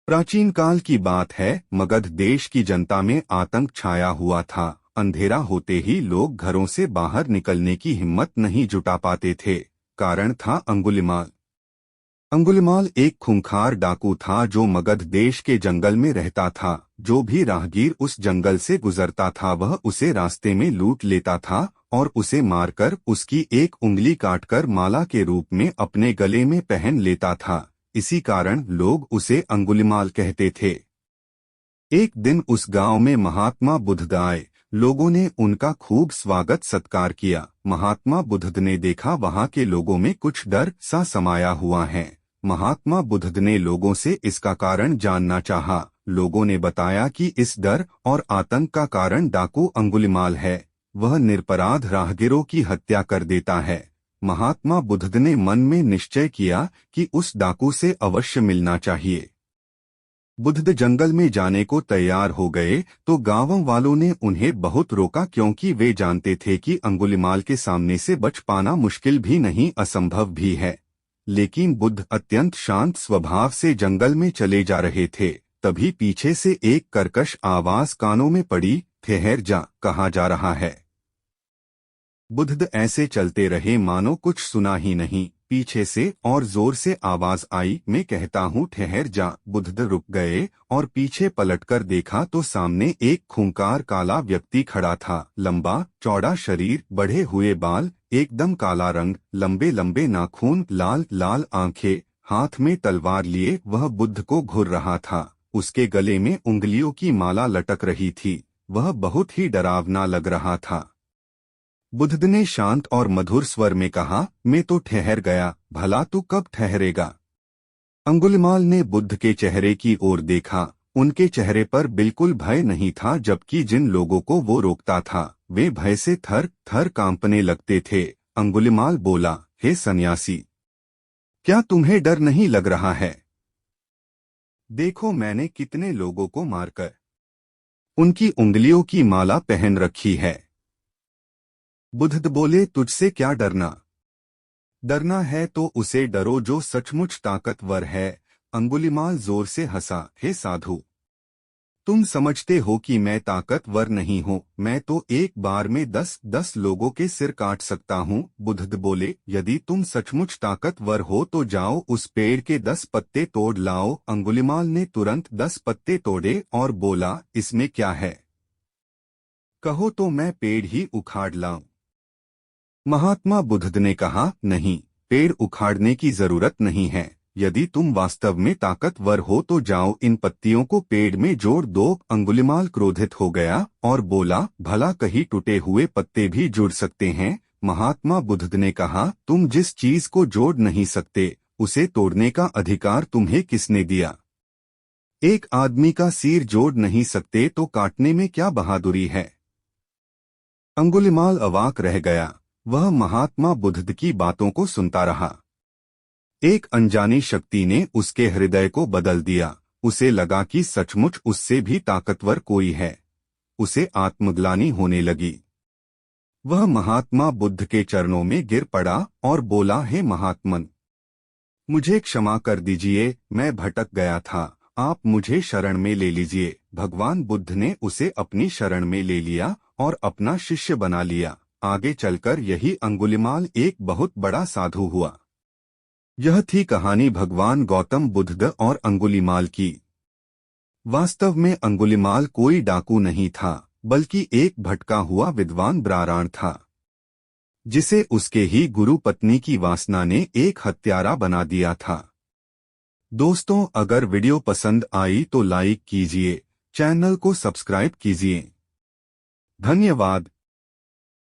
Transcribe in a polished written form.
प्राचीन काल की बात है। मगध देश की जनता में आतंक छाया हुआ था। अंधेरा होते ही लोग घरों से बाहर निकलने की हिम्मत नहीं जुटा पाते थे। कारण था अंगुलिमाल। अंगुलिमाल एक खूंखार डाकू था जो मगध देश के जंगल में रहता था। जो भी राहगीर उस जंगल से गुजरता था वह उसे रास्ते में लूट लेता था और उसे मारकर उसकी एक उंगली काटकर माला के रूप में अपने गले में पहन लेता था। इसी कारण लोग उसे अंगुलिमाल कहते थे। एक दिन उस गांव में महात्मा बुद्ध आए। लोगों ने उनका खूब स्वागत सत्कार किया। महात्मा बुद्ध ने देखा वहां के लोगों में कुछ डर सा समाया हुआ है। महात्मा बुद्ध ने लोगों से इसका कारण जानना चाहा। लोगों ने बताया कि इस डर और आतंक का कारण डाकू अंगुलिमाल है। वह निरपराध राहगीरों की हत्या कर देता है। महात्मा बुद्ध ने मन में निश्चय किया कि उस डाकू से अवश्य मिलना चाहिए। बुद्ध जंगल में जाने को तैयार हो गए तो गांव वालों ने उन्हें बहुत रोका, क्योंकि वे जानते थे कि अंगुलिमाल के सामने से बच पाना मुश्किल भी नहीं असंभव भी है। लेकिन बुद्ध अत्यंत शांत स्वभाव से जंगल में चले जा रहे थे। तभी पीछे से एक कर्कश आवाज कानों में पड़ी, ठहर जा, कहा जा रहा है। बुद्ध ऐसे चलते रहे मानो कुछ सुना ही नहीं। पीछे से और जोर से आवाज आई, मैं कहता हूँ ठहर जा। बुद्ध रुक गए और पीछे पलटकर देखा तो सामने एक खूंखार काला व्यक्ति खड़ा था। लंबा चौड़ा शरीर, बढ़े हुए बाल, एकदम काला रंग, लंबे लंबे नाखून, लाल लाल आंखें, हाथ में तलवार लिए वह बुद्ध को घूर रहा था। उसके गले में उंगलियों की माला लटक रही थी। वह बहुत ही डरावना लग रहा था। बुद्ध ने शांत और मधुर स्वर में कहा, मैं तो ठहर गया, भला तू कब ठहरेगा? अंगुलिमाल ने बुद्ध के चेहरे की ओर देखा। उनके चेहरे पर बिल्कुल भय नहीं था, जबकि जिन लोगों को वो रोकता था वे भय से थर थर कांपने लगते थे। अंगुलिमाल बोला, हे सन्यासी, क्या तुम्हें डर नहीं लग रहा है? देखो मैंने कितने लोगों को मारकर उनकी उंगलियों की माला पहन रखी है। बुद्ध बोले, तुझसे क्या डरना? डरना है तो उसे डरो जो सचमुच ताकतवर है। अंगुलिमाल जोर से हंसा, हे साधु, तुम समझते हो कि मैं ताकतवर नहीं हूँ। मैं तो एक बार में 10-10 लोगों के सिर काट सकता हूँ। बुद्ध बोले, यदि तुम सचमुच ताकतवर हो तो जाओ उस पेड़ के 10 पत्ते तोड़ लाओ। अंगुलिमाल ने तुरंत 10 पत्ते तोड़े और बोला, इसमें क्या है? कहो तो मैं पेड़ ही उखाड़ लाऊं। महात्मा बुद्ध ने कहा, नहीं, पेड़ उखाड़ने की जरूरत नहीं है। यदि तुम वास्तव में ताकतवर हो तो जाओ इन पत्तियों को पेड़ में जोड़ दो। अंगुलिमाल क्रोधित हो गया और बोला, भला कहीं टूटे हुए पत्ते भी जुड़ सकते हैं? महात्मा बुद्ध ने कहा, तुम जिस चीज को जोड़ नहीं सकते उसे तोड़ने का अधिकार तुम्हें किसने दिया? एक आदमी का सिर जोड़ नहीं सकते तो काटने में क्या बहादुरी है? अंगुलिमाल अवाक रह गया। वह महात्मा बुद्ध की बातों को सुनता रहा। एक अनजानी शक्ति ने उसके हृदय को बदल दिया। उसे लगा कि सचमुच उससे भी ताकतवर कोई है। उसे आत्मग्लानि होने लगी। वह महात्मा बुद्ध के चरणों में गिर पड़ा और बोला, हे महात्मन, मुझे क्षमा कर दीजिए, मैं भटक गया था, आप मुझे शरण में ले लीजिए। भगवान बुद्ध ने उसे अपनी शरण में ले लिया और अपना शिष्य बना लिया। आगे चलकर यही अंगुलिमाल एक बहुत बड़ा साधु हुआ। यह थी कहानी भगवान गौतम बुद्ध और अंगुलिमाल की। वास्तव में अंगुलिमाल कोई डाकू नहीं था, बल्कि एक भटका हुआ विद्वान ब्राह्मण था, जिसे उसके ही गुरु पत्नी की वासना ने एक हत्यारा बना दिया था। दोस्तों, अगर वीडियो पसंद आई तो लाइक कीजिए, चैनल को सब्सक्राइब कीजिए। धन्यवाद।